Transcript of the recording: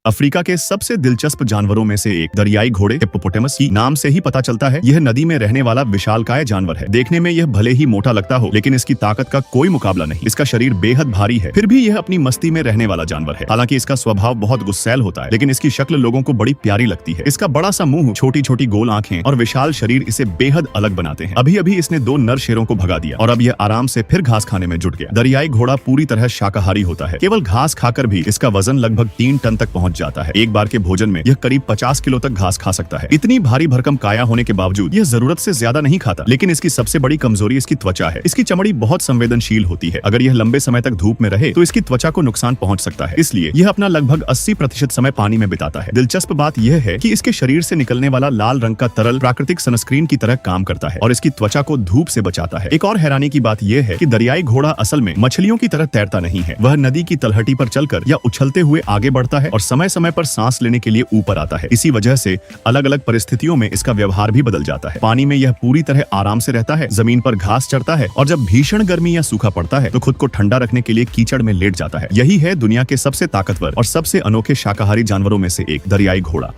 Africa के सबसे दिलचस्प जानवरों में से एक दरियाई घोड़े हिप्पोपोटामस की नाम से ही पता चलता है यह नदी में रहने वाला विशालकाय जानवर है। देखने में यह भले ही मोटा लगता हो, लेकिन इसकी ताकत का कोई मुकाबला नहीं। इसका शरीर बेहद भारी है, फिर भी यह अपनी मस्ती में रहने वाला जानवर है। हालांकि इसका स्वभाव बहुत गुस्सैल होता है, लेकिन इसकी शक्ल लोगों को बड़ी प्यारी लगती है। इसका बड़ा सा मुंह, छोटी छोटी गोल आंखें और विशाल शरीर इसे बेहद अलग बनाते हैं। अभी अभी इसने 2 नर शेरों को भगा दिया और अब यह आराम से फिर घास खाने में जुट गया। दरियाई घोड़ा पूरी तरह शाकाहारी होता है। केवल घास खाकर भी इसका वजन लगभग 3 टन तक पहुंच जाता है। एक बार के भोजन में यह करीब 50 किलो तक घास खा सकता है। इतनी भारी भरकम काया होने के बावजूद यह जरूरत से ज्यादा नहीं खाता, लेकिन इसकी सबसे बड़ी कमजोरी इसकी त्वचा है। इसकी चमड़ी बहुत संवेदनशील होती है। अगर यह लंबे समय तक धूप में रहे तो इसकी त्वचा को नुकसान पहुंच सकता है, इसलिए यह अपना लगभग 80% समय पानी में बिताता है। दिलचस्प बात यह है कि इसके शरीर से निकलने वाला लाल रंग का तरल प्राकृतिक सनस्क्रीन की तरह काम करता है और इसकी त्वचा को धूप से बचाता है। एक और हैरानी की बात यह है कि दरियाई घोड़ा असल में मछलियों की तरह तैरता नहीं है। वह नदी की तलहटी पर चलकर या उछलते हुए आगे बढ़ता है और समय समय पर सांस लेने के लिए ऊपर आता है। इसी वजह से अलग अलग परिस्थितियों में इसका व्यवहार भी बदल जाता है। पानी में यह पूरी तरह आराम से रहता है, जमीन पर घास चरता है और जब भीषण गर्मी या सूखा पड़ता है तो खुद को ठंडा रखने के लिए कीचड़ में लेट जाता है। यही है दुनिया के सबसे ताकतवर और सबसे अनोखे शाकाहारी जानवरों में से एक, दरियाई घोड़ा।